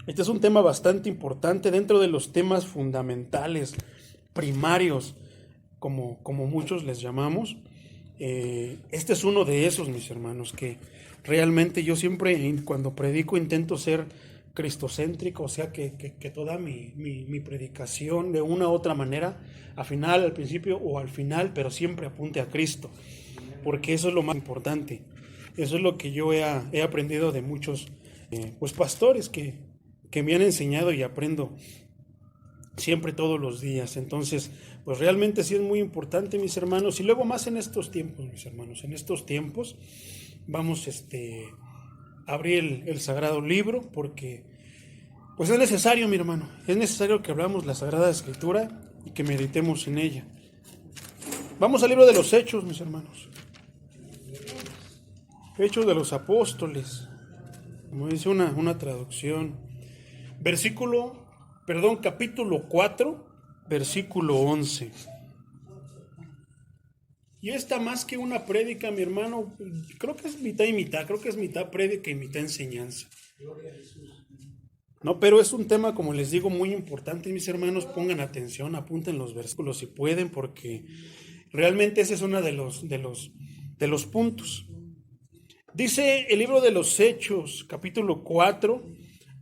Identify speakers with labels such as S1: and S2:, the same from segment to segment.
S1: Este es un tema bastante importante dentro de los temas fundamentales, primarios, como muchos les llamamos. Este es uno de esos, mis hermanos, que realmente yo siempre cuando predico intento ser cristocéntrico, o sea, que toda mi predicación de una u otra manera, al principio o al final, pero siempre apunte a Cristo, porque eso es lo más importante. Eso es lo que yo he aprendido de muchos pues pastores que me han enseñado y aprendo siempre todos los días. Entonces, pues realmente sí es muy importante, mis hermanos, y luego más en estos tiempos, mis hermanos, en estos tiempos vamos a abrir el sagrado libro porque pues es necesario, mi hermano, es necesario que abramos la Sagrada Escritura y que meditemos en ella. Vamos al libro de los Hechos, mis hermanos. Hechos de los Apóstoles, como dice una traducción. Capítulo 4, versículo 11. Y esta más que una prédica, mi hermano, creo que es mitad y mitad, creo que es mitad prédica y mitad enseñanza. No, pero es un tema, como les digo, muy importante, mis hermanos, pongan atención, apunten los versículos si pueden, porque realmente ese es uno de los puntos. Dice el libro de los Hechos, capítulo 4,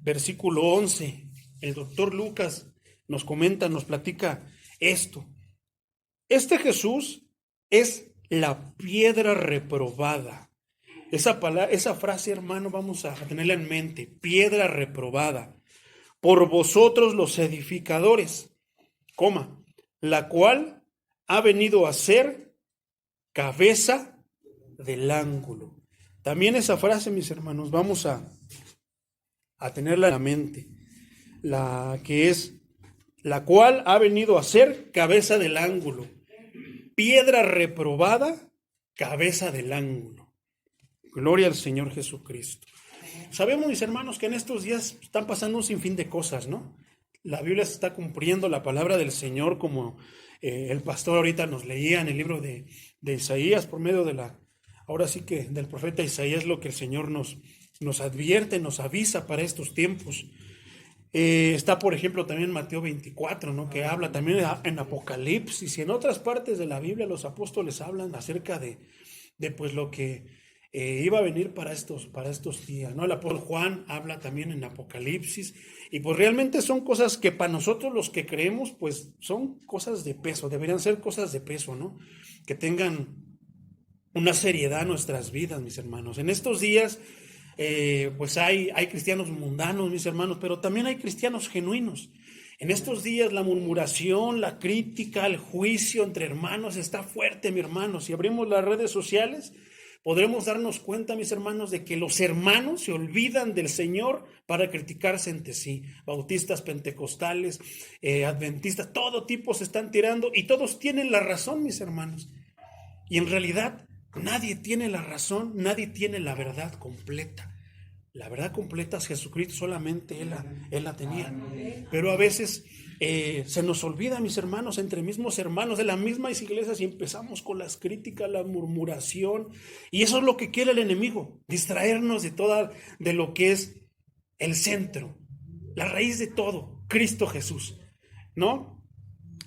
S1: versículo 11. El doctor Lucas nos comenta, nos platica esto. Este Jesús es la piedra reprobada. Esa frase, hermano, vamos a tenerla en mente. Piedra reprobada por vosotros los edificadores, la cual ha venido a ser cabeza del ángulo. También esa frase, mis hermanos, vamos a tenerla en la mente. La que es, la cual ha venido a ser cabeza del ángulo. Piedra reprobada, cabeza del ángulo. Gloria al Señor Jesucristo. Sabemos, mis hermanos, que en estos días están pasando un sinfín de cosas, ¿no? La Biblia se está cumpliendo, la palabra del Señor, como el pastor ahorita nos leía en el libro de Isaías, por medio ahora sí que del profeta Isaías, lo que el Señor nos advierte, nos avisa para estos tiempos. Está, por ejemplo, también Mateo 24, ¿no? Que habla también en Apocalipsis y en otras partes de la Biblia los apóstoles hablan acerca de pues lo que iba a venir para estos días, ¿no? El apóstol Juan habla también en Apocalipsis y pues realmente son cosas que para nosotros los que creemos pues son cosas de peso, deberían ser cosas de peso, ¿no? Que tengan una seriedad en nuestras vidas, mis hermanos. En estos días pues hay cristianos mundanos, mis hermanos, pero también hay cristianos genuinos. En estos días la murmuración, la crítica, el juicio entre hermanos está fuerte, mi hermano. Si abrimos las redes sociales, podremos darnos cuenta, mis hermanos, de que los hermanos se olvidan del Señor para criticarse entre sí. Bautistas, pentecostales, adventistas, todo tipo se están tirando y todos tienen la razón, mis hermanos. Y en realidad nadie tiene la razón, nadie tiene la verdad completa. La verdad completa es Jesucristo, solamente Él la tenía. Pero a veces se nos olvida, mis hermanos, entre mismos hermanos de las mismas iglesias y empezamos con las críticas, la murmuración. Y eso es lo que quiere el enemigo, distraernos de lo que es el centro, la raíz de todo, Cristo Jesús, ¿no?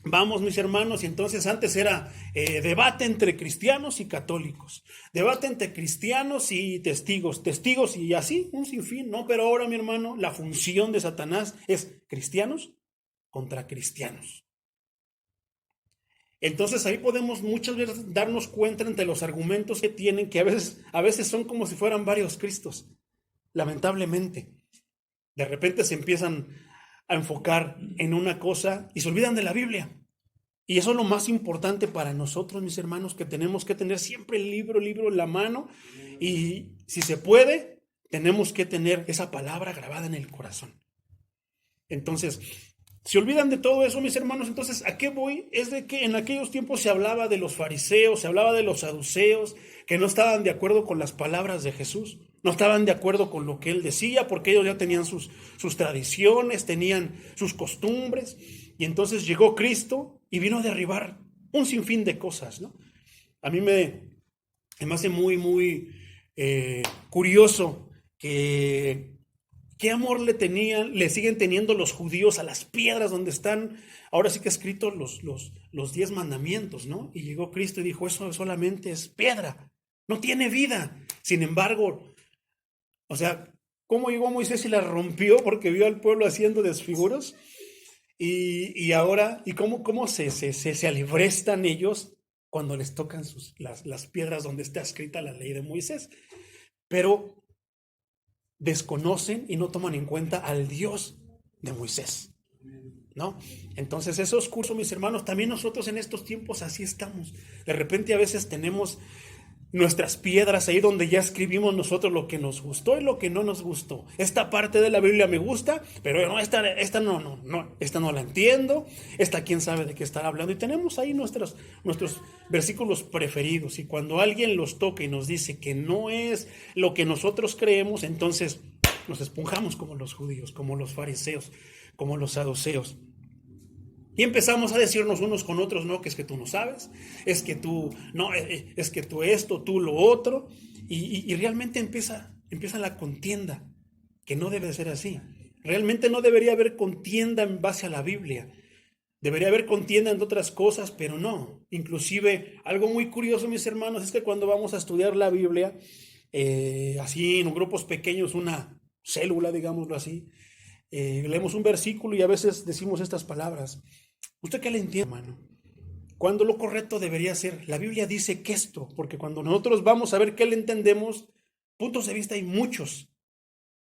S1: Vamos, mis hermanos, y entonces antes era debate entre cristianos y católicos, debate entre cristianos y testigos y así, un sinfín, ¿no? Pero ahora, mi hermano, la función de Satanás es cristianos contra cristianos. Entonces ahí podemos muchas veces darnos cuenta entre los argumentos que tienen, que a veces son como si fueran varios Cristos, lamentablemente. De repente se empiezan a enfocar en una cosa y se olvidan de la Biblia. Y eso es lo más importante para nosotros, mis hermanos, que tenemos que tener siempre el libro en la mano y si se puede, tenemos que tener esa palabra grabada en el corazón. Entonces, se olvidan de todo eso, mis hermanos. Entonces, ¿a qué voy? Es de que en aquellos tiempos se hablaba de los fariseos, se hablaba de los saduceos, que no estaban de acuerdo con las palabras de Jesús, no estaban de acuerdo con lo que él decía, porque ellos ya tenían sus tradiciones, tenían sus costumbres, y entonces llegó Cristo y vino a derribar un sinfín de cosas, ¿no? A mí me hace muy, muy curioso que ¿Qué amor le siguen teniendo los judíos a las piedras donde están, ahora sí que escritos los 10 mandamientos, ¿no? Y llegó Cristo y dijo, eso solamente es piedra, no tiene vida. Sin embargo, o sea, ¿cómo llegó Moisés y la rompió porque vio al pueblo haciendo desfiguros? Y ahora, ¿y cómo se alibrestan ellos cuando les tocan las piedras donde está escrita la ley de Moisés? Pero desconocen y no toman en cuenta al Dios de Moisés, ¿no? Entonces esos cursos, mis hermanos, también nosotros en estos tiempos así estamos. De repente a veces tenemos nuestras piedras ahí donde ya escribimos nosotros lo que nos gustó y lo que no nos gustó. Esta parte de la Biblia me gusta, pero no, esta no la entiendo, esta quién sabe de qué estar hablando. Y tenemos ahí nuestros versículos preferidos. Y cuando alguien los toca y nos dice que no es lo que nosotros creemos, entonces nos esponjamos como los judíos, como los fariseos, como los saduceos. Y empezamos a decirnos unos con otros, no, que es que tú no sabes, es que tú, no, es que tú esto, tú lo otro, y realmente empieza la contienda, que no debe ser así. Realmente no debería haber contienda en base a la Biblia. Debería haber contienda en otras cosas, pero no. Inclusive, algo muy curioso, mis hermanos, es que cuando vamos a estudiar la Biblia, así en grupos pequeños, una célula, digámoslo así, leemos un versículo y a veces decimos estas palabras. ¿Usted qué le entiende, hermano? Cuando lo correcto debería ser, la Biblia dice que esto, porque cuando nosotros vamos a ver qué le entendemos, puntos de vista hay muchos,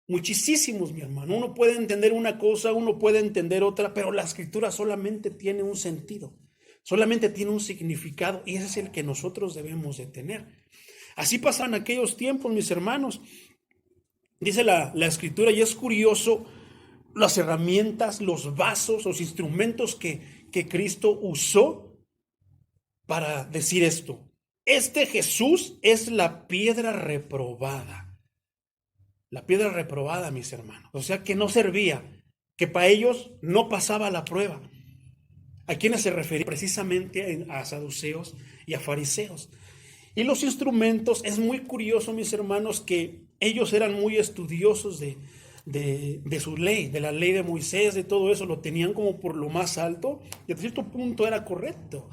S1: muchísimos, mi hermano. Uno puede entender una cosa, uno puede entender otra, pero la escritura solamente tiene un sentido, solamente tiene un significado, y ese es el que nosotros debemos de tener. Así pasan aquellos tiempos, mis hermanos. Dice la escritura, y es curioso las herramientas, los vasos, los instrumentos que Cristo usó para decir esto. Este Jesús es la piedra reprobada. La piedra reprobada, mis hermanos. O sea que no servía, que para ellos no pasaba la prueba. ¿A quiénes se refería? Precisamente a saduceos y a fariseos. Y los instrumentos, es muy curioso, mis hermanos, que ellos eran muy estudiosos de su ley, de la ley de Moisés, de todo eso, lo tenían como por lo más alto, y a cierto punto era correcto.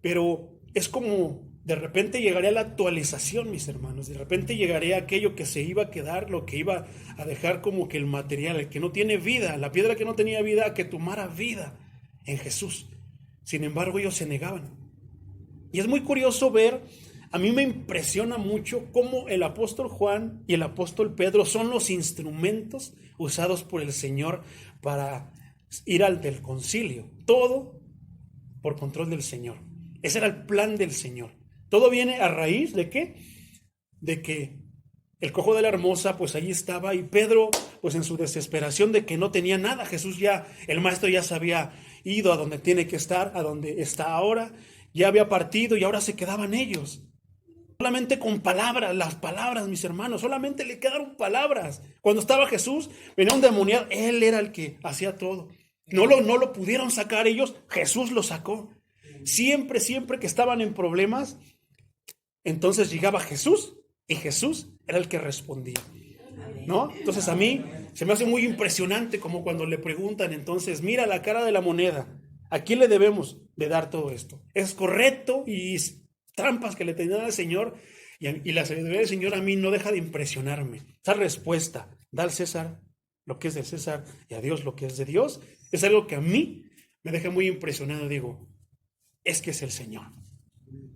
S1: Pero es como de repente llegaría la actualización, mis hermanos, de repente llegaría aquello que se iba a quedar, lo que iba a dejar como que el material, el que no tiene vida, la piedra que no tenía vida, que tomara vida en Jesús. Sin embargo, ellos se negaban. Y es muy curioso ver, a mí me impresiona mucho cómo el apóstol Juan y el apóstol Pedro son los instrumentos usados por el Señor para ir al del concilio. Todo por control del Señor. Ese era el plan del Señor. Todo viene a raíz de ¿qué? De que el cojo de la hermosa, pues allí estaba, y Pedro, pues en su desesperación de que no tenía nada, Jesús ya, el maestro ya se había ido a donde tiene que estar, a donde está ahora, ya había partido y ahora se quedaban ellos. Solamente con palabras, las palabras, mis hermanos, solamente le quedaron palabras. Cuando estaba Jesús, venía un demoniado, él era el que hacía todo. No lo pudieron sacar ellos, Jesús lo sacó. Siempre que estaban en problemas, entonces llegaba Jesús y Jesús era el que respondía, ¿no? Entonces a mí se me hace muy impresionante como cuando le preguntan, entonces, mira la cara de la moneda, ¿a quién le debemos de dar todo esto? ¿Es correcto? Y trampas que le tenían al Señor, y la sabiduría del Señor a mí no deja de impresionarme. Esa respuesta, da al César lo que es del César y a Dios lo que es de Dios, es algo que a mí me deja muy impresionado. Digo, es que es el Señor,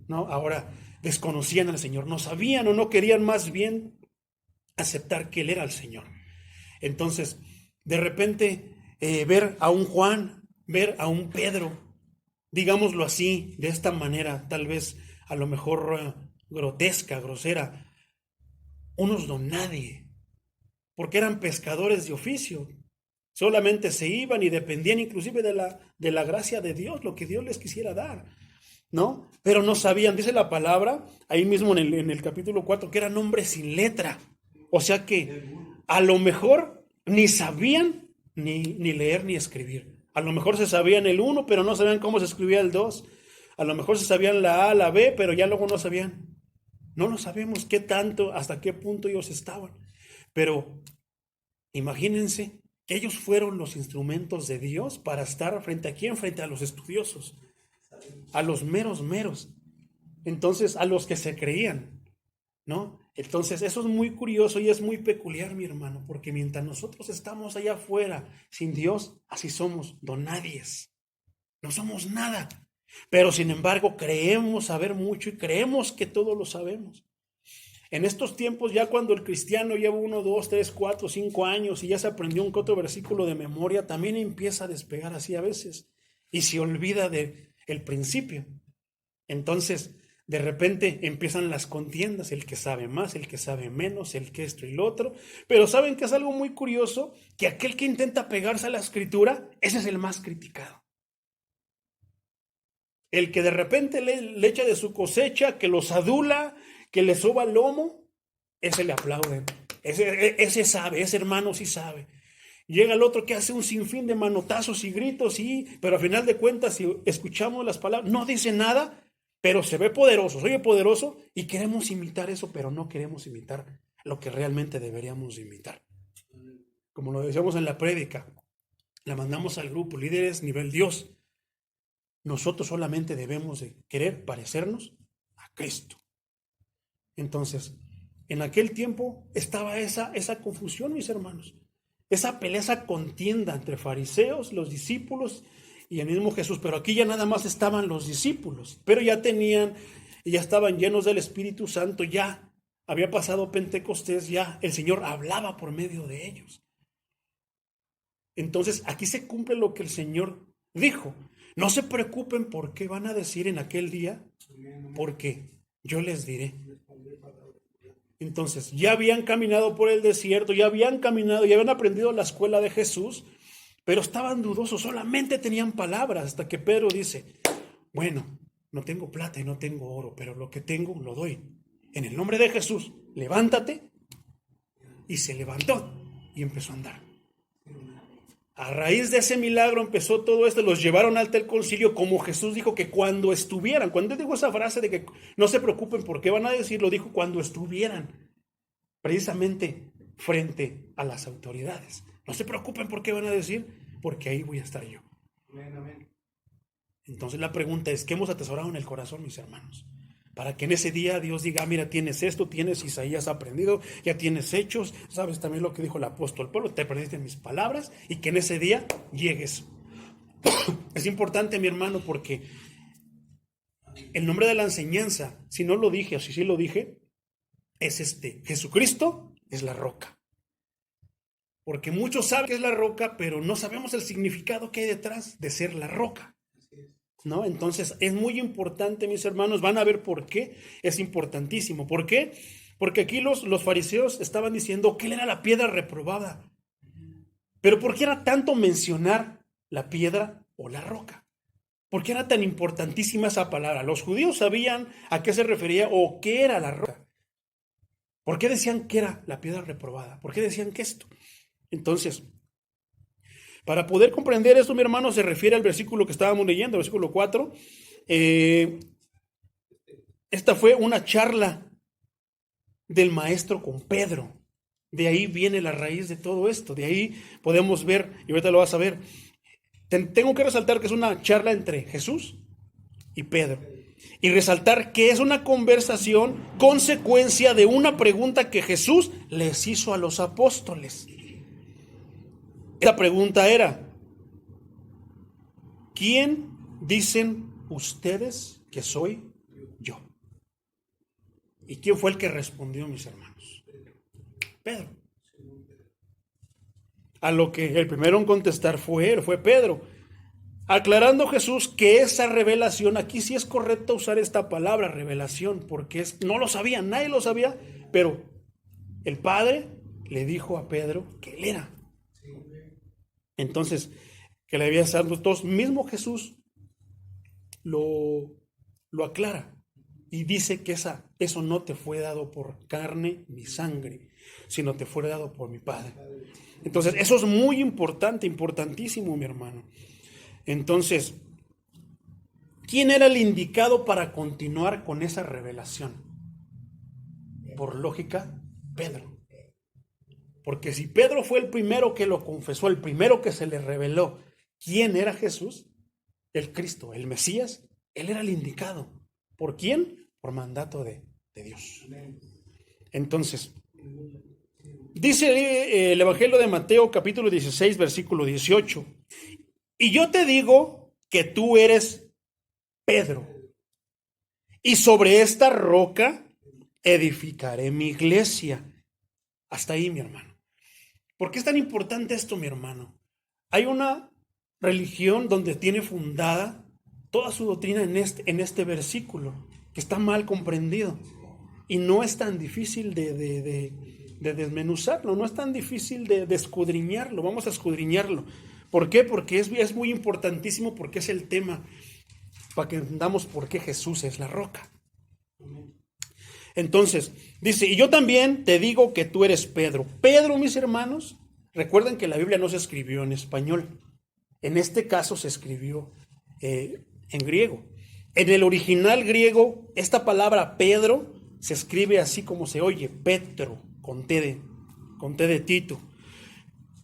S1: ¿no? Ahora desconocían al Señor, no sabían o no querían más bien aceptar que Él era el Señor. Entonces, de repente, ver a un Juan, ver a un Pedro, digámoslo así, de esta manera, tal vez a lo mejor grotesca, grosera, unos don nadie, porque eran pescadores de oficio, solamente se iban y dependían inclusive de la gracia de Dios, lo que Dios les quisiera dar, ¿no? Pero no sabían, dice la palabra, ahí mismo en el capítulo 4, que eran hombres sin letra, o sea que a lo mejor ni sabían ni leer ni escribir. A lo mejor se sabían el 1, pero no sabían cómo se escribía el 2. A lo mejor se sabían la A, la B, pero ya luego no sabían. No lo sabemos qué tanto, hasta qué punto ellos estaban. Pero Imagínense que ellos fueron los instrumentos de Dios para estar frente a quién, frente a los estudiosos, a los meros. Entonces, a los que se creían, ¿no? Entonces, eso es muy curioso y es muy peculiar, mi hermano, porque mientras nosotros estamos allá afuera, sin Dios, así somos, donadies. No somos nada. Pero sin embargo, creemos saber mucho y creemos que todo lo sabemos. En estos tiempos, ya cuando el cristiano lleva 1, 2, 3, 4, 5 años y ya se aprendió un que otro versículo de memoria, también empieza a despegar así a veces y se olvida del principio. Entonces, de repente empiezan las contiendas, el que sabe más, el que sabe menos, el que esto y lo otro. Pero ¿saben que es algo muy curioso? Que aquel que intenta pegarse a la escritura, ese es el más criticado. El que de repente le echa de su cosecha, que los adula, que le soba el lomo, ese le aplauden. Ese sabe, ese hermano sí sabe. Llega el otro que hace un sinfín de manotazos y gritos, sí, pero al final de cuentas, si escuchamos las palabras, no dice nada, pero se ve poderoso, se oye poderoso y queremos imitar eso, pero no queremos imitar lo que realmente deberíamos imitar. Como lo decíamos en la prédica, la mandamos al grupo, líderes nivel Dios. Nosotros solamente debemos de querer parecernos a Cristo. Entonces, en aquel tiempo estaba esa confusión, mis hermanos. Esa pelea, esa contienda entre fariseos, los discípulos y el mismo Jesús. Pero aquí ya nada más estaban los discípulos. Pero ya estaban llenos del Espíritu Santo. Ya había pasado Pentecostés. Ya el Señor hablaba por medio de ellos. Entonces, aquí se cumple lo que el Señor dijo. No se preocupen por qué van a decir en aquel día, porque yo les diré. Entonces, ya habían caminado por el desierto, ya habían aprendido la escuela de Jesús, pero estaban dudosos, solamente tenían palabras, hasta que Pedro dice, bueno, no tengo plata y no tengo oro, pero lo que tengo lo doy. En el nombre de Jesús, levántate. Y se levantó y empezó a andar. A raíz de ese milagro empezó todo esto, los llevaron ante el concilio, como Jesús dijo que cuando él dijo esa frase de que no se preocupen por qué van a decir, lo dijo cuando estuvieran precisamente frente a las autoridades. No se preocupen por qué van a decir, porque ahí voy a estar yo. Amén. Entonces la pregunta es, ¿qué hemos atesorado en el corazón, mis hermanos? Para que en ese día Dios diga, mira, tienes esto, tienes Isaías aprendido, ya tienes hechos, sabes también lo que dijo el apóstol Pablo, te aprendiste mis palabras, y que en ese día llegues. Es importante, mi hermano, porque el nombre de la enseñanza, si no lo dije o si sí lo dije, es Jesucristo es la roca. Porque muchos saben que es la roca, pero no sabemos el significado que hay detrás de ser la roca. ¿No? Entonces es muy importante, mis hermanos, van a ver por qué es importantísimo. ¿Por qué? Porque aquí los fariseos estaban diciendo que él era la piedra reprobada. Pero ¿por qué era tanto mencionar la piedra o la roca? ¿Por qué era tan importantísima esa palabra? Los judíos sabían a qué se refería o qué era la roca. ¿Por qué decían que era la piedra reprobada? ¿Por qué decían que esto? Entonces, para poder comprender esto, mi hermano, se refiere al versículo que estábamos leyendo, versículo 4. Esta fue una charla del maestro con Pedro. De ahí viene la raíz de todo esto. De ahí podemos ver, y ahorita lo vas a ver. Tengo que resaltar que es una charla entre Jesús y Pedro. Y resaltar que es una conversación consecuencia de una pregunta que Jesús les hizo a los apóstoles. La pregunta era, ¿quién dicen ustedes que soy yo? ¿Y quién fue el que respondió, mis hermanos? Pedro. A lo que el primero en contestar fue Pedro. Aclarando Jesús que esa revelación, aquí sí es correcto usar esta palabra revelación, porque no lo sabía, nadie lo sabía, pero el Padre le dijo a Pedro que él era. Entonces, que le había dado todos, mismo Jesús lo aclara y dice que eso no te fue dado por carne ni sangre, sino te fue dado por mi Padre. Entonces, eso es muy importante, importantísimo, mi hermano. Entonces, ¿quién era el indicado para continuar con esa revelación? Por lógica, Pedro. Porque si Pedro fue el primero que lo confesó, el primero que se le reveló quién era Jesús, el Cristo, el Mesías, él era el indicado. ¿Por quién? Por mandato de Dios. Entonces, dice el Evangelio de Mateo, capítulo 16, versículo 18. Y yo te digo que tú eres Pedro, y sobre esta roca edificaré mi iglesia. Hasta ahí, mi hermano. ¿Por qué es tan importante esto, mi hermano? Hay una religión donde tiene fundada toda su doctrina en este versículo, que está mal comprendido. Y no es tan difícil de desmenuzarlo, no es tan difícil de escudriñarlo. Vamos a escudriñarlo. ¿Por qué? Porque es muy importantísimo, porque es el tema para que entendamos por qué Jesús es la roca. Entonces, dice, y yo también te digo que tú eres Pedro. Pedro, mis hermanos, recuerden que la Biblia no se escribió en español. En este caso se escribió en griego. En el original griego, esta palabra Pedro se escribe así como se oye, Petro, con T de Tito.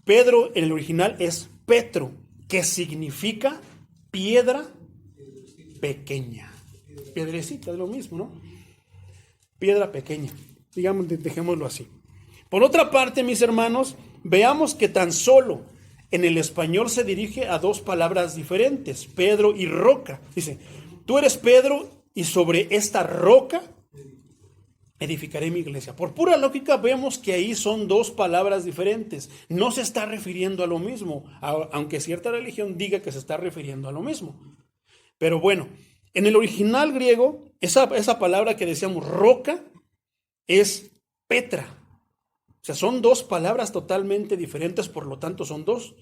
S1: Pedro en el original es Petro, que significa piedra pequeña. Piedrecita, es lo mismo, ¿no? Piedra pequeña, digamos, dejémoslo así. Por otra parte, mis hermanos, veamos que tan solo en el español se dirige a dos palabras diferentes, Pedro y roca. Dice, tú eres Pedro y sobre esta roca edificaré mi iglesia. Por pura lógica vemos que ahí son dos palabras diferentes. No se está refiriendo a lo mismo, aunque cierta religión diga que se está refiriendo a lo mismo. Pero bueno, en el original griego, esa palabra que decíamos roca es Petra. O sea, son dos palabras totalmente diferentes, por lo tanto son dos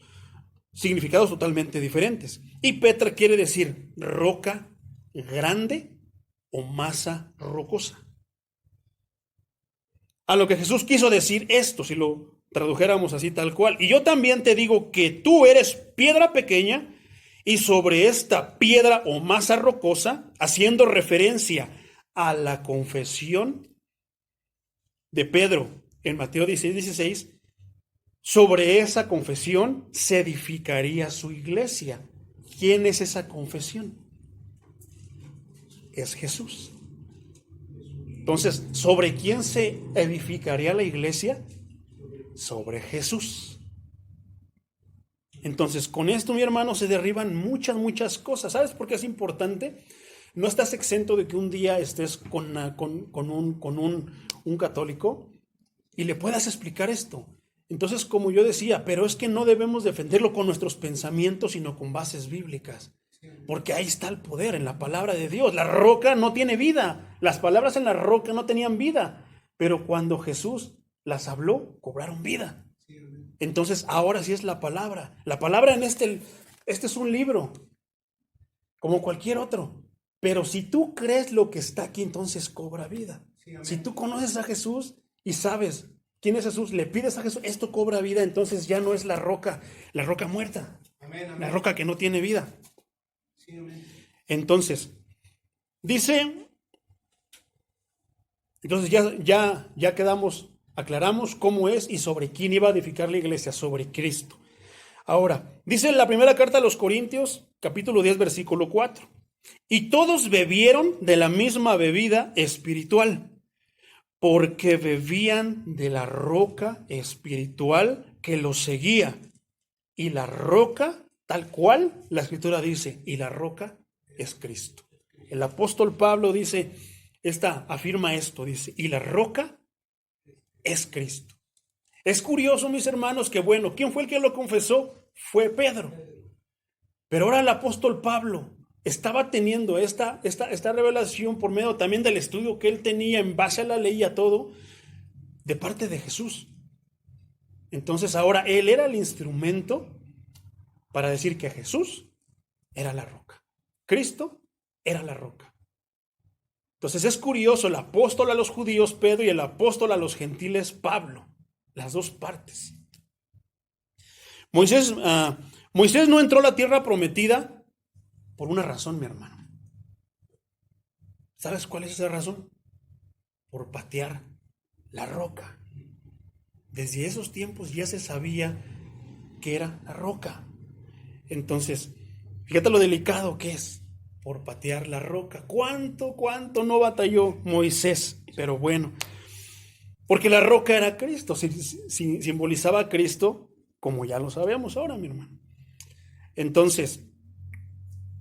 S1: significados totalmente diferentes. Y Petra quiere decir roca grande o masa rocosa. A lo que Jesús quiso decir esto, si lo tradujéramos así tal cual. Y yo también te digo que tú eres piedra pequeña, y sobre esta piedra o masa rocosa, haciendo referencia a la confesión de Pedro en Mateo 16, sobre esa confesión se edificaría su iglesia. ¿Quién es esa confesión? Es Jesús. Entonces, ¿sobre quién se edificaría la iglesia? Sobre Jesús. Entonces, con esto, mi hermano, se derriban muchas cosas. ¿Sabes por qué es importante? No estás exento de que un día estés con un católico y le puedas explicar esto. Entonces, como yo decía, pero es que no debemos defenderlo con nuestros pensamientos, sino con bases bíblicas. Porque ahí está el poder, en la palabra de Dios. La roca no tiene vida. Las palabras en la roca no tenían vida. Pero cuando Jesús las habló, cobraron vida. Entonces, ahora sí es la palabra. La palabra en este es un libro, como cualquier otro. Pero si tú crees lo que está aquí, entonces cobra vida. Si tú conoces a Jesús y sabes quién es Jesús, le pides a Jesús, esto cobra vida, entonces ya no es la roca muerta, la roca que no tiene vida. Entonces, dice, entonces ya quedamos, aclaramos cómo es y sobre quién iba a edificar la iglesia, sobre Cristo. Ahora, dice en la primera carta a los Corintios, capítulo 10, versículo 4. Y todos bebieron de la misma bebida espiritual, porque bebían de la roca espiritual que los seguía. Y la roca, tal cual la Escritura dice, y la roca es Cristo. El apóstol Pablo dice, afirma esto, dice, y la roca es Cristo. Es curioso, mis hermanos, que bueno, ¿quién fue el que lo confesó? Fue Pedro. Pero ahora el apóstol Pablo estaba teniendo esta revelación por medio también del estudio que él tenía en base a la ley y a todo, de parte de Jesús. Entonces ahora él era el instrumento para decir que Jesús era la roca. Cristo era la roca. Entonces es curioso, el apóstol a los judíos, Pedro, y el apóstol a los gentiles, Pablo. Las dos partes. Moisés no entró a la tierra prometida por una razón, mi hermano. ¿Sabes cuál es esa razón? Por patear la roca. Desde esos tiempos ya se sabía que era la roca. Entonces, fíjate lo delicado que es por patear la roca. ¿Cuánto no batalló Moisés? Pero bueno, porque la roca era Cristo, simbolizaba a Cristo, como ya lo sabemos ahora, mi hermano. Entonces,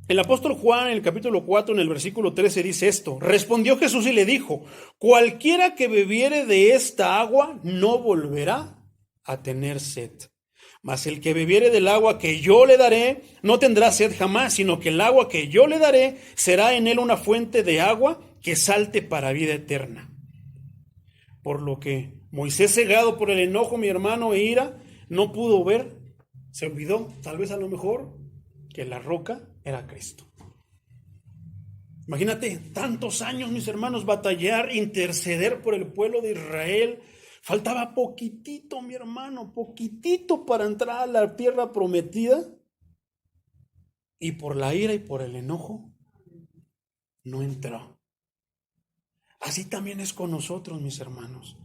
S1: el apóstol Juan en el capítulo 4, en el versículo 13 dice esto: respondió Jesús y le dijo, cualquiera que bebiere de esta agua no volverá a tener sed. Mas el que bebiere del agua que yo le daré no tendrá sed jamás, sino que el agua que yo le daré será en él una fuente de agua que salte para vida eterna. Por lo que Moisés, cegado por el enojo, mi hermano, e ira, no pudo ver, se olvidó, tal vez a lo mejor, que la roca era Cristo. Imagínate, tantos años, mis hermanos, batallar, interceder por el pueblo de Israel. Faltaba poquitito, mi hermano, poquitito para entrar a la tierra prometida. Y por la ira y por el enojo, no entró. Así también es con nosotros, mis hermanos.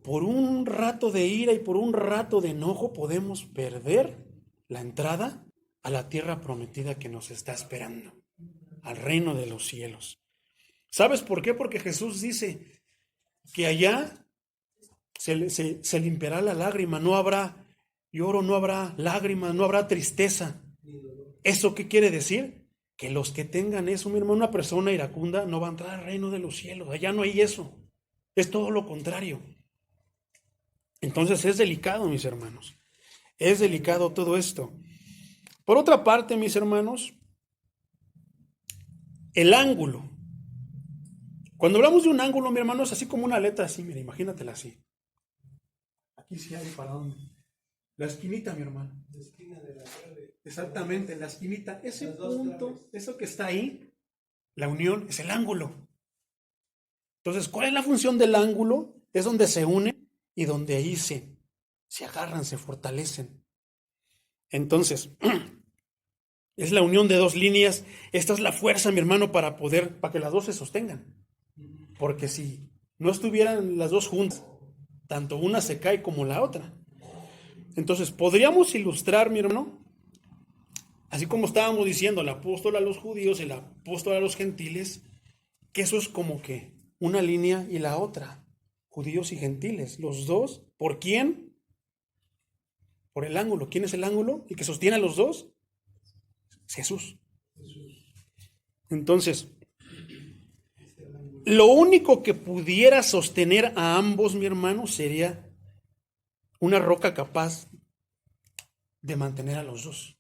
S1: Por un rato de ira y por un rato de enojo podemos perder la entrada a la tierra prometida que nos está esperando, al reino de los cielos. ¿Sabes por qué? Porque Jesús dice que allá se limpiará la lágrima, no habrá lloro, no habrá lágrimas, no habrá tristeza. ¿Eso qué quiere decir? Que los que tengan eso, mi hermano, una persona iracunda no va a entrar al reino de los cielos. Allá no hay eso. Es todo lo contrario. Entonces es delicado, mis hermanos. Es delicado todo esto. Por otra parte, mis hermanos, el ángulo. Cuando hablamos de un ángulo, mi hermano, es así como una letra así, mira, imagínatela así. Aquí sí hay para dónde. La esquinita, mi hermano. La esquina de la verde. Exactamente, la esquinita. Ese punto, eso que está ahí, la unión, es el ángulo. Entonces, ¿cuál es la función del ángulo? Es donde se unen y donde ahí se agarran, se fortalecen. Entonces, es la unión de dos líneas. Esta es la fuerza, mi hermano, para que las dos se sostengan. Porque si no estuvieran las dos juntas, tanto una se cae como la otra. Entonces, podríamos ilustrar, mi hermano, así como estábamos diciendo, el apóstol a los judíos, el apóstol a los gentiles, que eso es como que una línea y la otra, judíos y gentiles, los dos. ¿Por quién? Por el ángulo. ¿Quién es el ángulo? ¿El que sostiene a los dos? Jesús. Entonces, lo único que pudiera sostener a ambos, mi hermano, sería una roca capaz de mantener a los dos.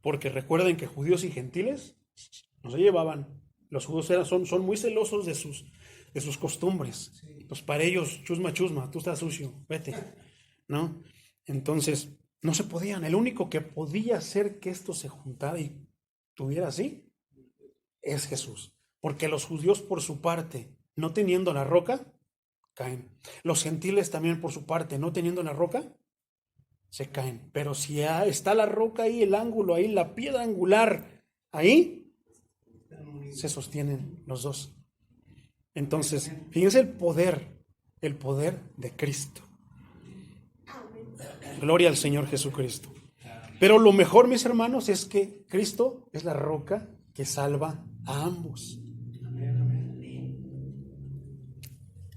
S1: Porque recuerden que judíos y gentiles no se llevaban. Los judíos son muy celosos de sus costumbres. Pues para ellos, chusma, tú estás sucio, vete, ¿no? Entonces, no se podían. El único que podía hacer que esto se juntara y tuviera así es Jesús. Porque los judíos, por su parte, no teniendo la roca, caen. Los gentiles también, por su parte, no teniendo la roca, se caen. Pero si está la roca ahí, el ángulo ahí, la piedra angular ahí, se sostienen los dos. Entonces, fíjense el poder de Cristo. Gloria al Señor Jesucristo. Pero lo mejor, mis hermanos, es que Cristo es la roca que salva a ambos.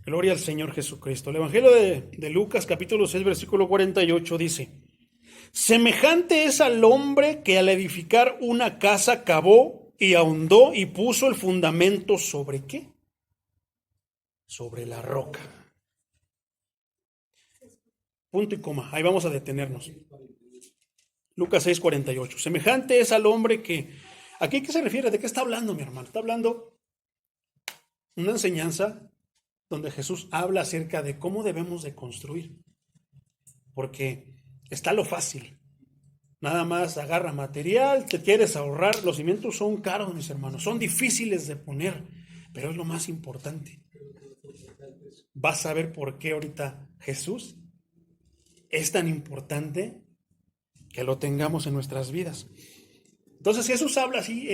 S1: Gloria al Señor Jesucristo. El Evangelio de Lucas, capítulo 6, versículo 48 dice: semejante es al hombre que al edificar una casa cavó y ahondó y puso el fundamento ¿sobre qué? Sobre la roca. Punto y coma. Ahí vamos a detenernos. Lucas 6, 48. Semejante es al hombre que... ¿Aquí qué se refiere? ¿De qué está hablando, mi hermano? Está hablando una enseñanza donde Jesús habla acerca de cómo debemos de construir. Porque está lo fácil. Nada más agarra material, te quieres ahorrar. Los cimientos son caros, mis hermanos. Son difíciles de poner, pero es lo más importante. Vas a ver por qué ahorita Jesús es tan importante que lo tengamos en nuestras vidas. Entonces Jesús habla así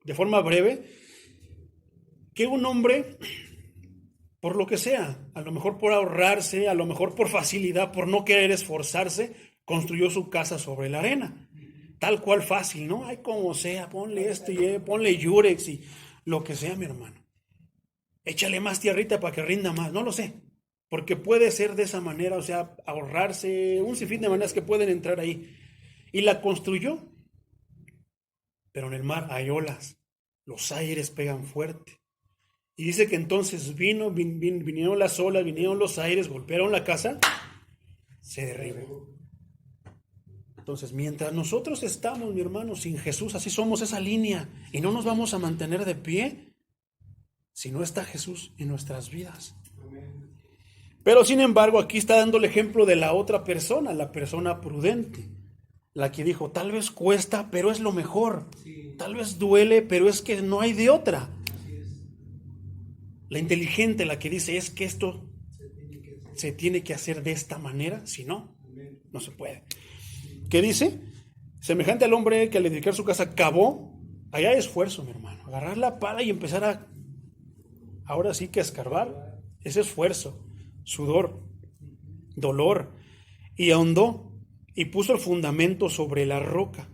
S1: de forma breve que un hombre por lo que sea, a lo mejor por ahorrarse, a lo mejor por facilidad, por no querer esforzarse, construyó su casa sobre la arena. Tal cual fácil, ¿no? Ay, como sea, ponle esto y ponle yurex y lo que sea, mi hermano. Échale más tierrita para que rinda más, no lo sé. Porque puede ser de esa manera, o sea, ahorrarse un sinfín de maneras que pueden entrar ahí. Y la construyó, pero en el mar hay olas, los aires pegan fuerte. Y dice que entonces vinieron las olas, vinieron los aires, golpearon la casa, se derribó. Entonces, mientras nosotros estamos, mi hermano, sin Jesús, así somos esa línea, y no nos vamos a mantener de pie si no está Jesús en nuestras vidas. Pero sin embargo, aquí está dando el ejemplo de la otra persona, la persona prudente, la que dijo, tal vez cuesta, pero es lo mejor, tal vez duele, pero es que no hay de otra. La inteligente, la que dice, es que esto se tiene que hacer de esta manera, si no, no se puede. ¿Qué dice? Semejante al hombre que al edificar su casa cavó, allá hay esfuerzo, mi hermano, agarrar la pala y empezar ahora sí que escarbar, ese esfuerzo, sudor, dolor, y ahondó y puso el fundamento sobre la roca.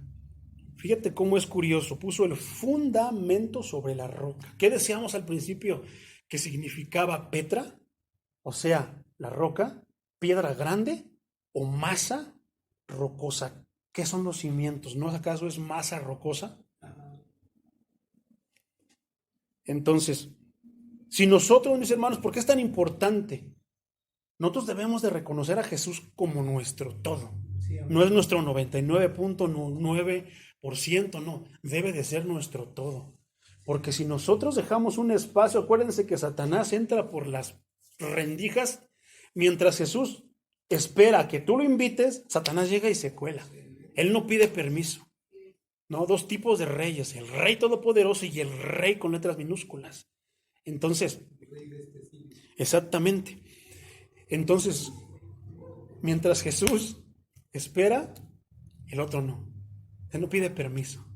S1: Fíjate cómo es curioso, puso el fundamento sobre la roca. ¿Qué decíamos al principio que significaba Petra? O sea, la roca, piedra grande o masa rocosa. ¿Qué son los cimientos? ¿No acaso es masa rocosa? Entonces, si nosotros, mis hermanos, ¿por qué es tan importante? Nosotros debemos de reconocer a Jesús como nuestro todo. No es nuestro 99.9%, no. Debe de ser nuestro todo. Porque si nosotros dejamos un espacio, acuérdense que Satanás entra por las rendijas, mientras Jesús espera que tú lo invites, Satanás llega y se cuela. Él no pide permiso. No, dos tipos de reyes, el rey todopoderoso y el rey con letras minúsculas. Entonces, exactamente. Entonces, mientras Jesús espera, el otro no. Él no pide permiso.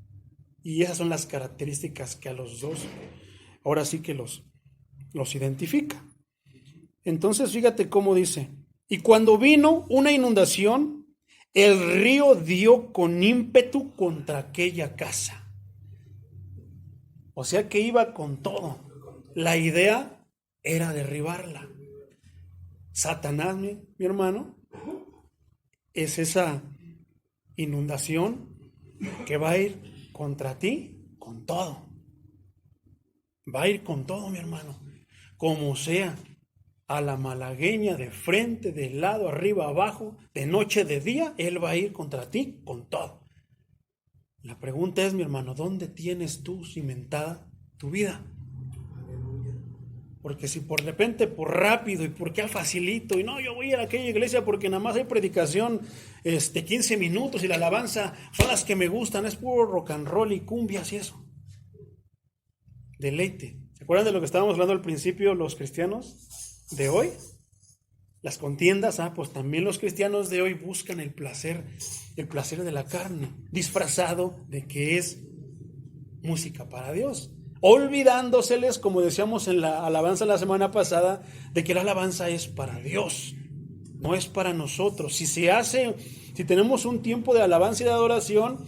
S1: Y esas son las características que a los dos, ahora sí que los identifica. Entonces, fíjate cómo dice, y cuando vino una inundación, el río dio con ímpetu contra aquella casa. O sea que iba con todo. La idea era derribarla. Satanás, mi hermano, es esa inundación que va a ir contra ti con todo. Va a ir con todo, mi hermano. Como sea, a la malagueña, de frente, de lado, arriba, abajo, de noche, de día, él va a ir contra ti con todo. La pregunta es, mi hermano, ¿dónde tienes tú cimentada tu vida? Porque si por repente, por rápido y porque al facilito, y no, yo voy a aquella iglesia porque nada más hay predicación 15 minutos y la alabanza son las que me gustan, es puro rock and roll y cumbias y eso. Deleite. ¿Se acuerdan de lo que estábamos hablando al principio los cristianos de hoy? Las contiendas, pues también los cristianos de hoy buscan el placer de la carne, disfrazado de que es música para Dios. Olvidándoseles, como decíamos en la alabanza la semana pasada, de que la alabanza es para Dios, no es para nosotros. Si tenemos un tiempo de alabanza y de adoración,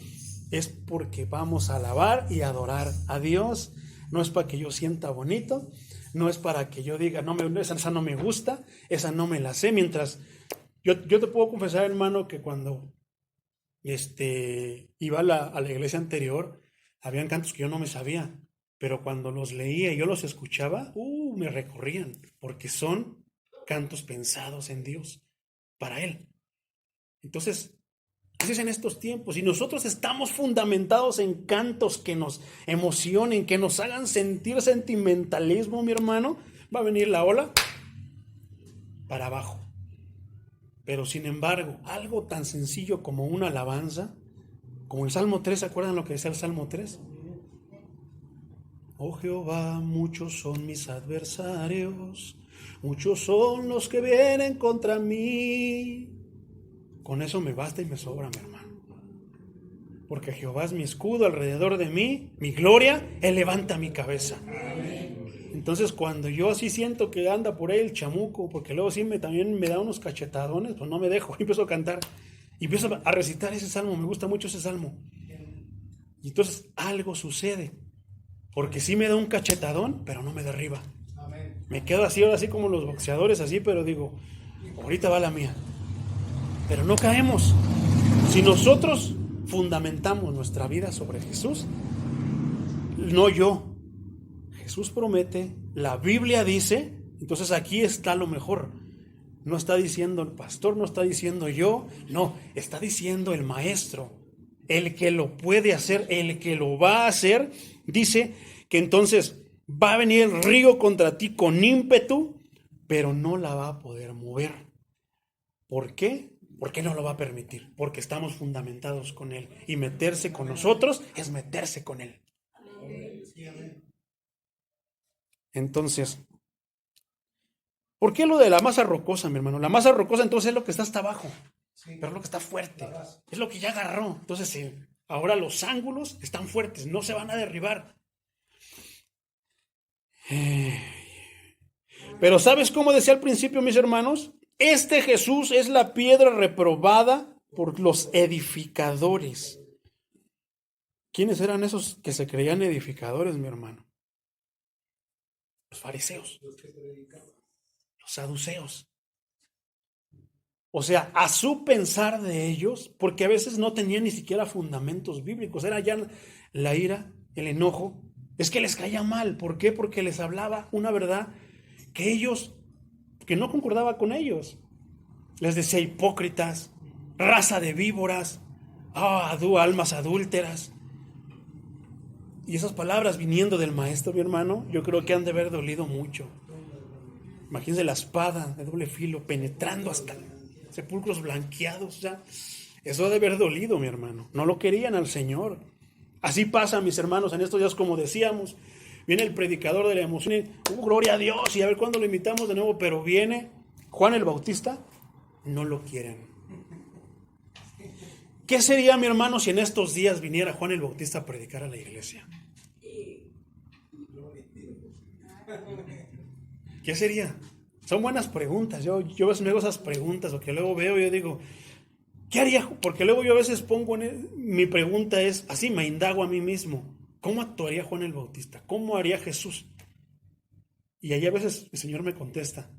S1: es porque vamos a alabar y adorar a Dios. No es para que yo sienta bonito, no es para que yo diga, esa no me gusta, esa no me la sé. Mientras, yo te puedo confesar, hermano, que cuando iba a la iglesia anterior, habían cantos que yo no me sabía. Pero cuando los leía y yo los escuchaba, me recorrían, porque son cantos pensados en Dios, para Él. Entonces, así es en estos tiempos. Y nosotros estamos fundamentados en cantos que nos emocionen, que nos hagan sentir sentimentalismo, mi hermano. Va a venir la ola para abajo. Pero sin embargo, algo tan sencillo como una alabanza, como el Salmo 3, ¿se acuerdan lo que decía el Salmo 3? Oh Jehová, muchos son mis adversarios, muchos son los que vienen contra mí. Con eso me basta y me sobra, mi hermano. Porque Jehová es mi escudo alrededor de mí, mi gloria, Él levanta mi cabeza. Entonces cuando yo sí siento que anda por ahí el chamuco, porque luego sí también me da unos cachetadones, pues no me dejo, y empiezo a cantar, y empiezo a recitar ese salmo, me gusta mucho ese salmo. Y entonces algo sucede, porque sí me da un cachetadón, pero no me derriba. Me quedo así, ahora así como los boxeadores, así, pero digo, ahorita va la mía. Pero no caemos. Si nosotros fundamentamos nuestra vida sobre Jesús, no yo, Jesús promete, la Biblia dice, entonces aquí está lo mejor. No está diciendo el pastor, no está diciendo yo, no, está diciendo el maestro, el que lo puede hacer, el que lo va a hacer, dice que entonces va a venir el río contra ti con ímpetu, pero no la va a poder mover. ¿Por qué? Porque no lo va a permitir, porque estamos fundamentados con Él. Y meterse con nosotros es meterse con Él. Entonces, ¿por qué lo de la masa rocosa, mi hermano? La masa rocosa entonces es lo que está hasta abajo, pero es lo que está fuerte, es lo que ya agarró. Entonces, ahora los ángulos están fuertes, no se van a derribar. Pero ¿sabes cómo decía al principio, mis hermanos? Este Jesús es la piedra reprobada por los edificadores. ¿Quiénes eran esos que se creían edificadores, mi hermano? Los fariseos, los saduceos. O sea, a su pensar de ellos, porque a veces no tenían ni siquiera fundamentos bíblicos, era ya la ira, el enojo, es que les caía mal. ¿Por qué? Porque les hablaba una verdad que ellos, que no concordaba con ellos. Les decía hipócritas, raza de víboras, almas adúlteras. Y esas palabras viniendo del maestro, mi hermano, yo creo que han de haber dolido mucho. Imagínense la espada de doble filo penetrando hasta sepulcros blanqueados. O sea, eso ha de haber dolido, mi hermano. No lo querían al Señor. Así pasa, mis hermanos, en estos días, como decíamos, viene el predicador de la emoción y gloria a Dios, y a ver cuándo lo invitamos de nuevo, pero viene Juan el Bautista, no lo quieren. ¿Qué sería, mi hermano, si en estos días viniera Juan el Bautista a predicar a la iglesia? ¿Qué sería? Son buenas preguntas. Yo a veces me hago esas preguntas, o que luego veo y yo digo, ¿qué haría? Porque luego yo a veces pongo, mi pregunta es, así me indago a mí mismo, ¿cómo actuaría Juan el Bautista? ¿Cómo haría Jesús? Y ahí a veces el Señor me contesta.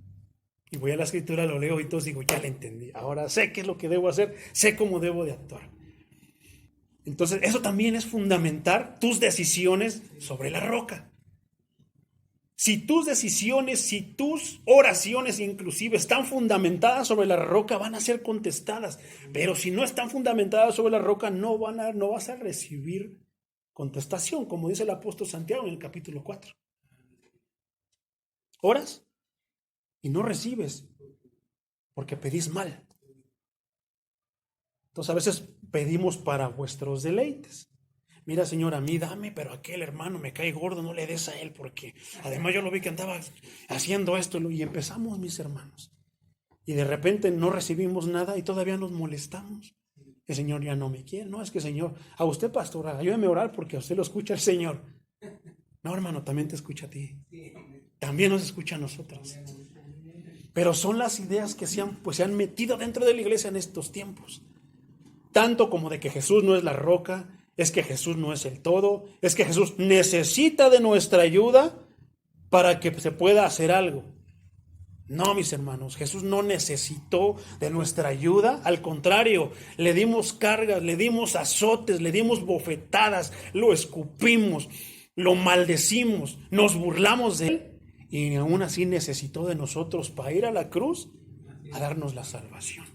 S1: Y voy a la escritura, lo leo y entonces digo, ya le entendí. Ahora sé qué es lo que debo hacer, sé cómo debo de actuar. Entonces, eso también es fundamentar tus decisiones sobre la roca. Si tus decisiones, si tus oraciones inclusive están fundamentadas sobre la roca, van a ser contestadas. Pero si no están fundamentadas sobre la roca, no vas a recibir contestación, como dice el apóstol Santiago en el capítulo 4. Oras y no recibes porque pedís mal. Entonces a veces pedimos para vuestros deleites. Mira, Señor, a mí dame, pero aquel hermano me cae gordo, no le des a él, porque además yo lo vi que andaba haciendo esto, y empezamos, mis hermanos. Y de repente no recibimos nada y todavía nos molestamos. El Señor ya no me quiere. No, es que, Señor, a usted, pastor, ayúdeme a orar porque a usted lo escucha el Señor. No, hermano, también te escucha a ti. También nos escucha a nosotros. Pero son las ideas que se han metido dentro de la iglesia en estos tiempos. Tanto como de que Jesús no es la roca, es que Jesús no es el todo, es que Jesús necesita de nuestra ayuda para que se pueda hacer algo. No, mis hermanos, Jesús no necesitó de nuestra ayuda, al contrario, le dimos cargas, le dimos azotes, le dimos bofetadas, lo escupimos, lo maldecimos, nos burlamos de él, y aún así necesitó de nosotros para ir a la cruz a darnos la salvación.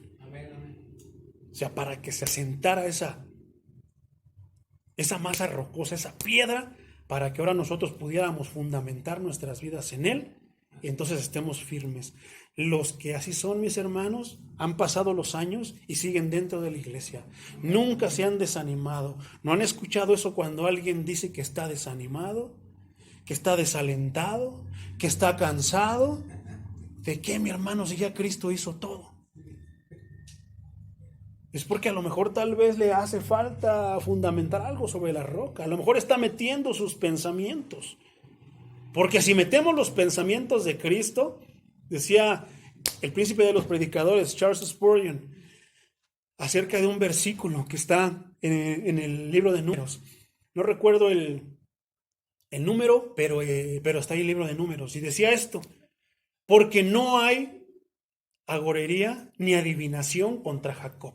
S1: O sea, para que se asentara esa masa rocosa, esa piedra, para que ahora nosotros pudiéramos fundamentar nuestras vidas en él y entonces estemos firmes. Los que así son, mis hermanos, han pasado los años y siguen dentro de la iglesia. Nunca se han desanimado. ¿No han escuchado eso cuando alguien dice que está desanimado, que está desalentado, que está cansado? ¿De qué, mi hermano, si ya Cristo hizo todo? Es porque a lo mejor tal vez le hace falta fundamentar algo sobre la roca. A lo mejor está metiendo sus pensamientos. Porque si metemos los pensamientos de Cristo, decía el príncipe de los predicadores, Charles Spurgeon, acerca de un versículo que está en el libro de Números. No recuerdo el número, pero está ahí el libro de Números. Y decía esto: porque no hay agorería ni adivinación contra Jacob.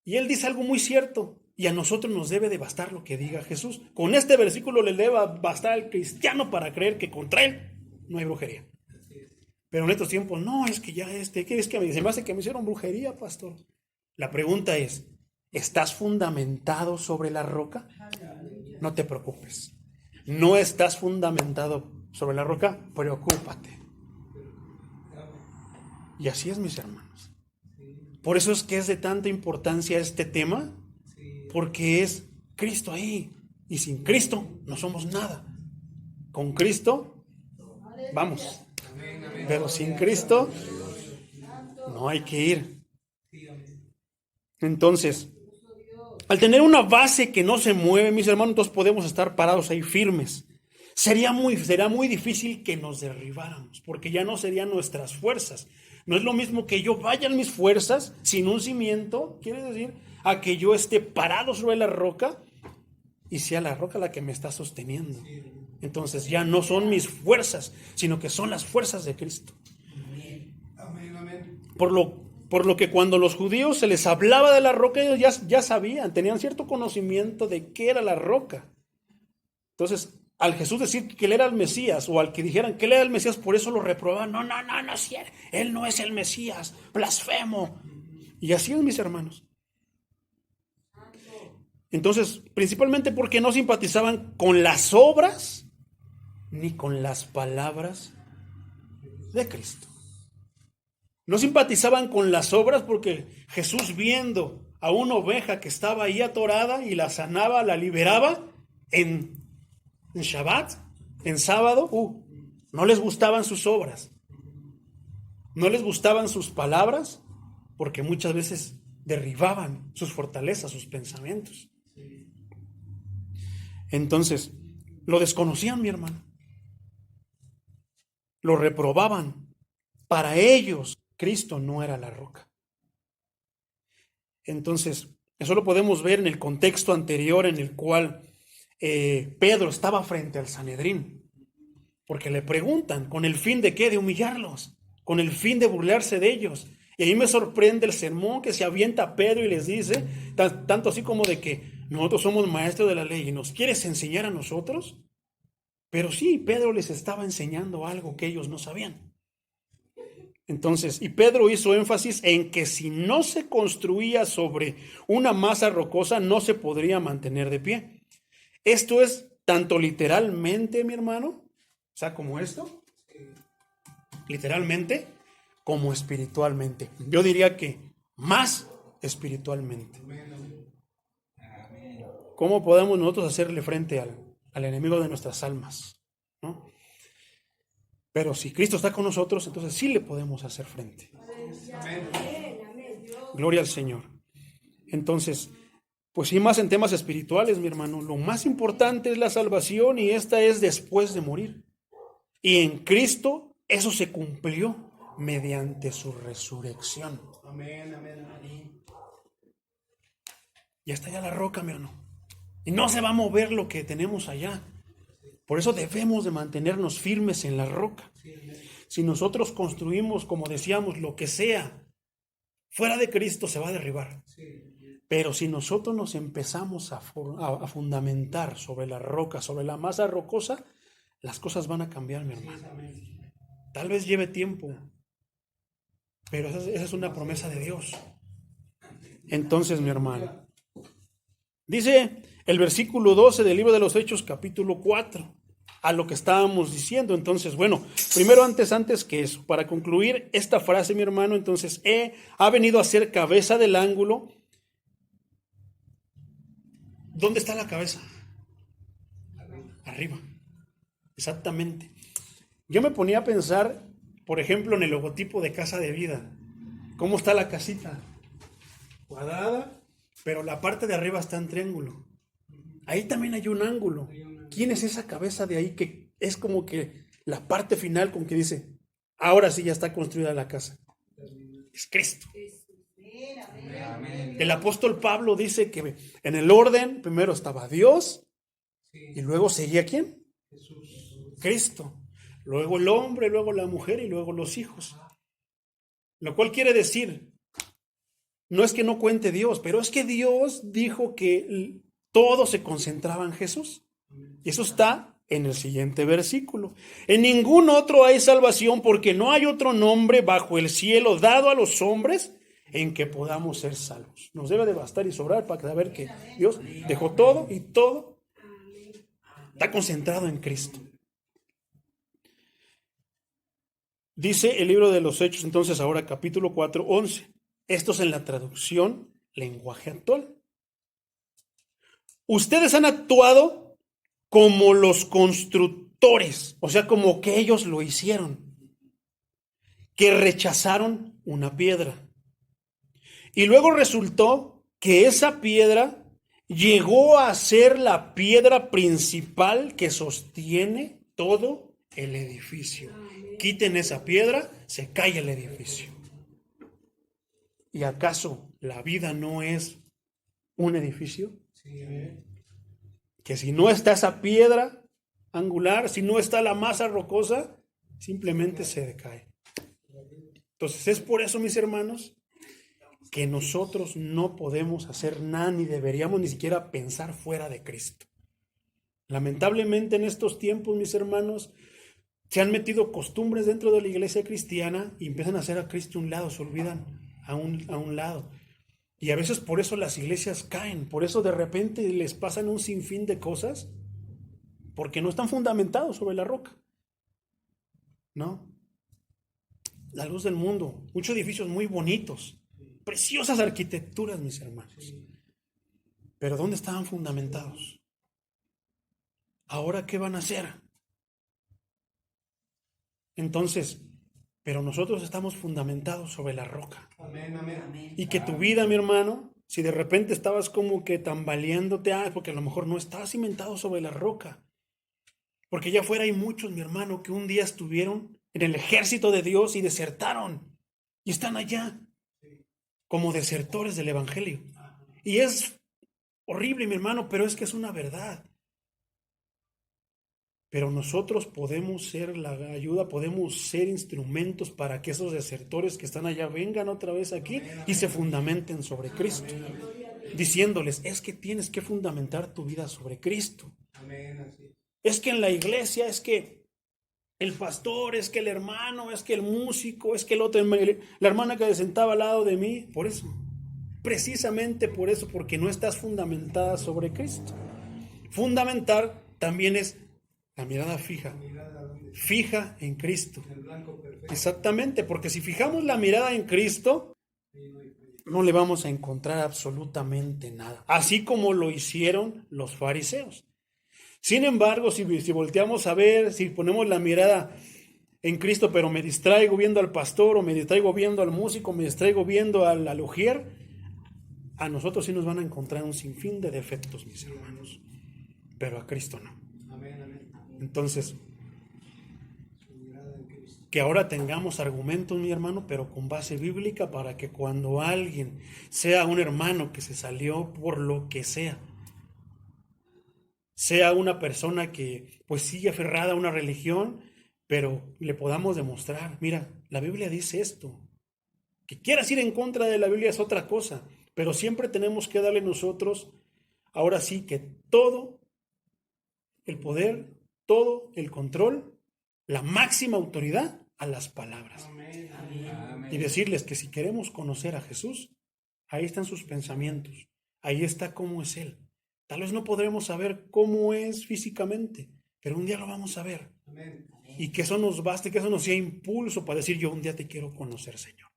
S1: Y él dice algo muy cierto, y a nosotros nos debe de bastar lo que diga Jesús. Con este versículo le debe bastar al cristiano para creer que contra él no hay brujería. Pero en estos tiempos, no, es que ya se me hace que me hicieron brujería, pastor. La pregunta es, ¿estás fundamentado sobre la roca? No te preocupes. ¿No estás fundamentado sobre la roca? Preocúpate. Y así es, mis hermanos. Por eso es que es de tanta importancia este tema, porque es Cristo ahí. Y sin Cristo no somos nada. Con Cristo, vamos. Pero sin Cristo no hay que ir. Entonces, al tener una base que no se mueve, mis hermanos, entonces podemos estar parados ahí firmes. Será muy difícil que nos derribáramos, porque ya no serían nuestras fuerzas. No es lo mismo que yo vaya en mis fuerzas sin un cimiento, quiere decir, a que yo esté parado sobre la roca y sea la roca la que me está sosteniendo. Entonces ya no son mis fuerzas, sino que son las fuerzas de Cristo. Por lo que cuando los judíos se les hablaba de la roca, ellos ya sabían, tenían cierto conocimiento de qué era la roca. Entonces, al Jesús decir que él era el Mesías, o al que dijeran que él era el Mesías, por eso lo reprobaban. No, él no es el Mesías, blasfemo. Y así es, mis hermanos. Entonces, principalmente porque no simpatizaban con las obras ni con las palabras de Cristo. No simpatizaban con las obras porque Jesús, viendo a una oveja que estaba ahí atorada y la sanaba, la liberaba en Shabbat, en sábado, no les gustaban sus obras, no les gustaban sus palabras, porque muchas veces derribaban sus fortalezas, sus pensamientos. Entonces, lo desconocían, mi hermano. Lo reprobaban. Para ellos, Cristo no era la roca. Entonces, eso lo podemos ver en el contexto anterior en el cual Pedro estaba frente al Sanedrín, porque le preguntan, ¿con el fin de qué? De humillarlos, con el fin de burlarse de ellos. Y ahí me sorprende el sermón que se avienta Pedro y les dice, tanto así como de que nosotros somos maestros de la ley y nos quieres enseñar a nosotros. Pero sí, Pedro les estaba enseñando algo que ellos no sabían. Entonces, y Pedro hizo énfasis en que si no se construía sobre una masa rocosa, no se podría mantener de pie. Esto es tanto literalmente, mi hermano, o sea, como esto, literalmente, como espiritualmente. Yo diría que más espiritualmente. ¿Cómo podemos nosotros hacerle frente al enemigo de nuestras almas? ¿No? Pero si Cristo está con nosotros, entonces sí le podemos hacer frente. Gloria al Señor. Entonces, pues sí, más en temas espirituales, mi hermano, lo más importante es la salvación y esta es después de morir. Y en Cristo eso se cumplió mediante su resurrección. Amén, amén, amén. Ya está allá la roca, mi hermano. Y no se va a mover lo que tenemos allá. Por eso debemos de mantenernos firmes en la roca. Si nosotros construimos, como decíamos, lo que sea, fuera de Cristo se va a derribar. Pero si nosotros nos empezamos a fundamentar sobre la roca, sobre la masa rocosa, las cosas van a cambiar, mi hermano. Tal vez lleve tiempo, pero esa es una promesa de Dios. Entonces, mi hermano, dice el versículo 12 del libro de los Hechos, capítulo 4, a lo que estábamos diciendo. Entonces, bueno, primero antes que eso, para concluir esta frase, mi hermano, entonces, ha venido a ser cabeza del ángulo. ¿Dónde está la cabeza? Arriba. Exactamente. Yo me ponía a pensar, por ejemplo, en el logotipo de Casa de Vida. ¿Cómo está la casita? Cuadrada, pero la parte de arriba está en triángulo. Ahí también hay un ángulo. ¿Quién es esa cabeza de ahí que es como que la parte final con que dice, ahora sí ya está construida la casa? Es Cristo. El apóstol Pablo dice que en el orden primero estaba Dios y luego seguía ¿quién? Cristo. Luego el hombre, luego la mujer y luego los hijos. Lo cual quiere decir, no es que no cuente Dios, pero es que Dios dijo que todo se concentraba en Jesús. Y eso está en el siguiente versículo. En ningún otro hay salvación porque no hay otro nombre bajo el cielo dado a los hombres en que podamos ser salvos. Nos debe de bastar y sobrar para saber que Dios dejó todo y todo está concentrado en Cristo. Dice el libro de los Hechos, entonces ahora capítulo 4, 11. Esto es en la traducción lenguaje actual. Ustedes han actuado como los constructores, o sea, como que ellos lo hicieron, que rechazaron una piedra. Y luego resultó que esa piedra llegó a ser la piedra principal que sostiene todo el edificio. Quiten esa piedra, se cae el edificio. ¿Y acaso la vida no es un edificio? Sí. Que si no está esa piedra angular, si no está la masa rocosa, simplemente se decae. Entonces es por eso, mis hermanos, que nosotros no podemos hacer nada ni deberíamos ni siquiera pensar fuera de Cristo. Lamentablemente en estos tiempos, mis hermanos, se han metido costumbres dentro de la iglesia cristiana y empiezan a hacer a Cristo a un lado, se olvidan a un lado. Y a veces por eso las iglesias caen, por eso de repente les pasan un sinfín de cosas, porque no están fundamentados sobre la roca. ¿No? La luz del mundo, muchos edificios muy bonitos, preciosas arquitecturas, mis hermanos. Pero ¿dónde estaban fundamentados? ¿Ahora qué van a hacer? Entonces, pero nosotros estamos fundamentados sobre la roca. Amén, amén. Y que tu vida, mi hermano, si de repente estabas como que tambaleándote, porque a lo mejor no estabas cimentado sobre la roca. Porque allá afuera hay muchos, mi hermano, que un día estuvieron en el ejército de Dios y desertaron. Y están allá como desertores del evangelio. Y es horrible, mi hermano, pero es que es una verdad. Pero nosotros podemos ser la ayuda, podemos ser instrumentos para que esos desertores que están allá vengan otra vez aquí y se fundamenten sobre Cristo. Diciéndoles, es que tienes que fundamentar tu vida sobre Cristo. Es que en la iglesia, es que el pastor, es que el hermano, es que el músico, es que el otro, la hermana que se sentaba al lado de mí, por eso. Precisamente por eso, porque no estás fundamentada sobre Cristo. Fundamentar también es la mirada fija en Cristo. Exactamente, porque si fijamos la mirada en Cristo, no le vamos a encontrar absolutamente nada. Así como lo hicieron los fariseos. Sin embargo, si volteamos a ver, si ponemos la mirada en Cristo, pero me distraigo viendo al pastor, o me distraigo viendo al músico, me distraigo viendo al ujier, a nosotros sí nos van a encontrar un sinfín de defectos, mis hermanos. Pero a Cristo no. Entonces, que ahora tengamos argumentos, mi hermano, pero con base bíblica, para que cuando alguien sea un hermano que se salió por lo que sea una persona que pues sigue aferrada a una religión, pero le podamos demostrar, mira, la Biblia dice esto. Que quieras ir en contra de la Biblia es otra cosa, pero siempre tenemos que darle nosotros, ahora sí, que todo el poder, todo el control, la máxima autoridad a las palabras. Amén. Y decirles que si queremos conocer a Jesús, ahí están sus pensamientos, ahí está cómo es Él. Tal vez no podremos saber cómo es físicamente, pero un día lo vamos a ver. Amén. Y que eso nos baste, que eso nos sea impulso para decir, yo un día te quiero conocer, Señor.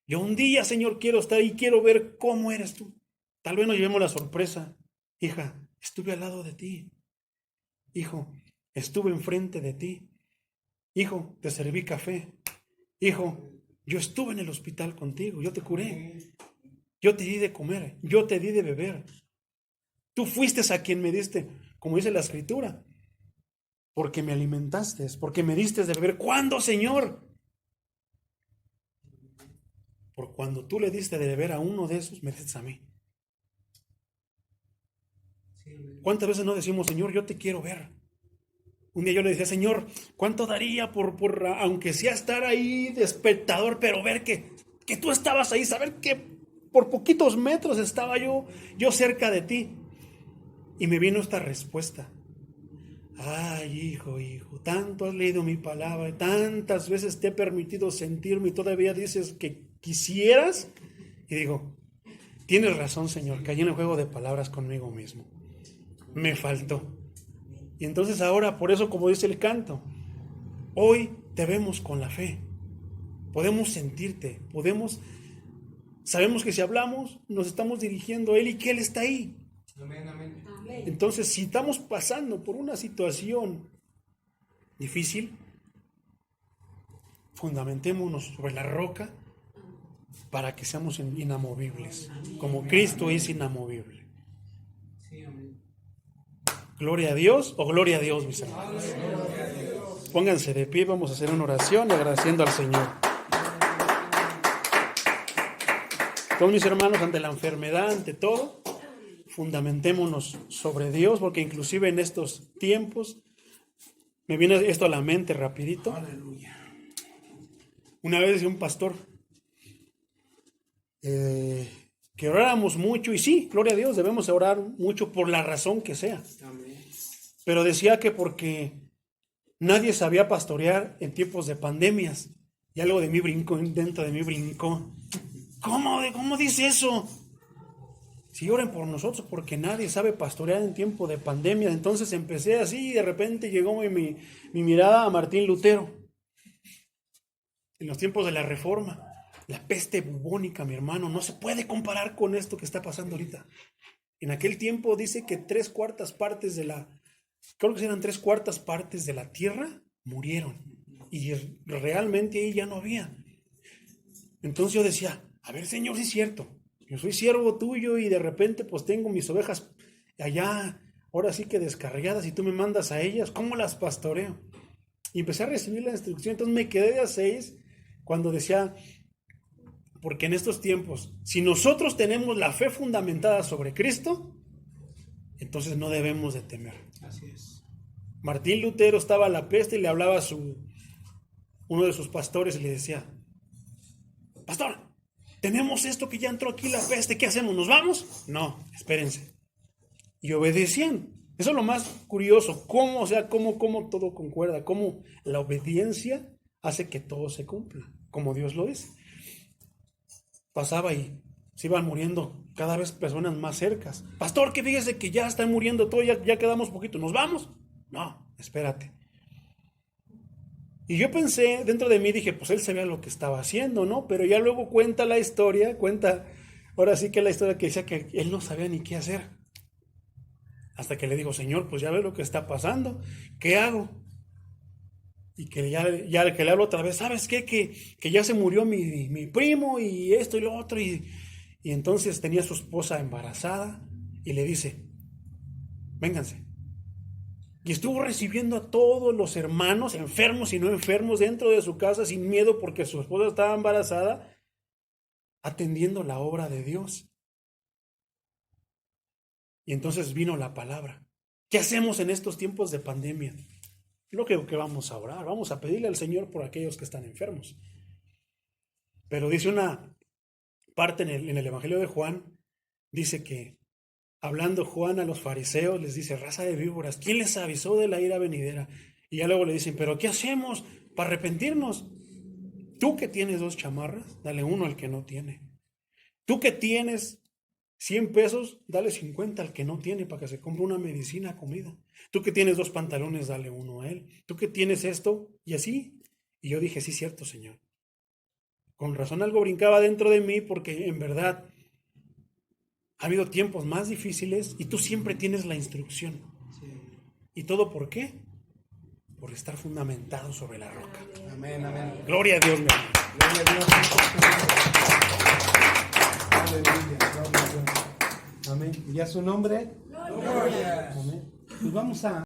S1: Yo un día, Señor, quiero estar y quiero ver cómo eres tú. Tal vez nos llevemos la sorpresa. Hija, estuve al lado de ti. Hijo, estuve enfrente de ti. Hijo, te serví café. Hijo, yo estuve en el hospital contigo. Yo te curé. Yo te di de comer. Yo te di de beber. Tú fuiste a quien me diste, como dice la Escritura, porque me alimentaste, porque me diste de beber. ¿Cuándo, Señor? Por cuando tú le diste de beber a uno de esos, me diste a mí. ¿Cuántas veces no decimos, Señor, yo te quiero ver? Un día yo le decía, Señor, ¿cuánto daría por aunque sea estar ahí de espectador, pero ver que tú estabas ahí, saber que por poquitos metros estaba yo cerca de ti? Y me vino esta respuesta. Ay, hijo, tanto has leído mi palabra, tantas veces te he permitido sentirme y todavía dices que quisieras. Y digo, tienes razón, Señor, caí en el juego de palabras conmigo mismo. Me faltó. Y entonces ahora, por eso, como dice el canto, hoy te vemos con la fe. Podemos sentirte, sabemos que si hablamos, nos estamos dirigiendo a Él y que Él está ahí.
S2: Amén, amén.
S1: Entonces, si estamos pasando por una situación difícil, fundamentémonos sobre la roca para que seamos inamovibles, como Cristo es inamovible. Gloria a Dios o gloria a Dios, mis hermanos. Pónganse de pie, vamos a hacer una oración agradeciendo al Señor. Todos mis hermanos, ante la enfermedad, ante todo, fundamentémonos sobre Dios, porque inclusive en estos tiempos, me viene esto a la mente rapidito.
S2: Aleluya.
S1: Una vez decía un pastor que oráramos mucho, y sí, gloria a Dios, debemos orar mucho por la razón que sea.
S2: Amén.
S1: Pero decía que porque nadie sabía pastorear en tiempos de pandemias, y algo de mí brincó, dentro de mí brincó. ¿Cómo dice eso? Si oren por nosotros, porque nadie sabe pastorear en tiempo de pandemia. Entonces empecé así y de repente llegó mi mirada a Martín Lutero. En los tiempos de la Reforma, la peste bubónica, mi hermano, no se puede comparar con esto que está pasando ahorita. En aquel tiempo dice que 3/4 partes creo que eran 3/4 partes de la tierra murieron. Y realmente ahí ya no había. Entonces yo decía, a ver, Señor, sí es cierto. Yo soy siervo tuyo y de repente pues tengo mis ovejas allá, ahora sí que descarriadas, y tú me mandas a ellas, ¿cómo las pastoreo? Y empecé a recibir la instrucción. Entonces me quedé de a 6 cuando decía, porque en estos tiempos, si nosotros tenemos la fe fundamentada sobre Cristo, entonces no debemos de temer.
S2: Así es.
S1: Martín Lutero estaba a la peste y le hablaba a uno de sus pastores y le decía, pastor, tenemos esto que ya entró aquí la peste, ¿qué hacemos? ¿Nos vamos? No, espérense. Y obedecían. Eso es lo más curioso, cómo todo concuerda, cómo la obediencia hace que todo se cumpla, como Dios lo dice. Pasaba y se iban muriendo cada vez personas más cercas. Pastor, que fíjese que ya están muriendo todos, ya quedamos poquito, ¿nos vamos? No, espérate. Y yo pensé, dentro de mí dije, pues él sabía lo que estaba haciendo, ¿no? Pero ya luego cuenta ahora sí que la historia que decía que él no sabía ni qué hacer. Hasta que le digo, Señor, pues ya ve lo que está pasando, ¿qué hago? Y que ya que le hablo otra vez, ¿sabes qué? Que ya se murió mi primo y esto y lo otro. Y entonces tenía a su esposa embarazada y le dice, vénganse. Y estuvo recibiendo a todos los hermanos, enfermos y no enfermos, dentro de su casa sin miedo porque su esposa estaba embarazada, atendiendo la obra de Dios. Y entonces vino la palabra. ¿Qué hacemos en estos tiempos de pandemia? Lo que vamos a orar, vamos a pedirle al Señor por aquellos que están enfermos. Pero dice una parte en el Evangelio de Juan, dice que hablando Juan a los fariseos, les dice, raza de víboras, ¿quién les avisó de la ira venidera? Y ya luego le dicen, ¿pero qué hacemos para arrepentirnos? Tú que tienes 2 chamarras, dale 1 al que no tiene. Tú que tienes 100 pesos, dale 50 al que no tiene para que se compre una medicina, comida. Tú que tienes 2 pantalones, dale 1 a él. Tú que tienes esto, y así. Y yo dije, sí, cierto, Señor. Con razón algo brincaba dentro de mí porque en verdad ha habido tiempos más difíciles y tú siempre tienes la instrucción.
S2: Sí.
S1: ¿Y todo por qué? Por estar fundamentado sobre la roca.
S2: Amén, amén.
S1: Gloria a Dios, mi hermano.
S2: Gloria a Dios. Aleluya. Gloria a Dios. Amén. ¿Y a su nombre? Glorias.
S3: Amén. Pues vamos a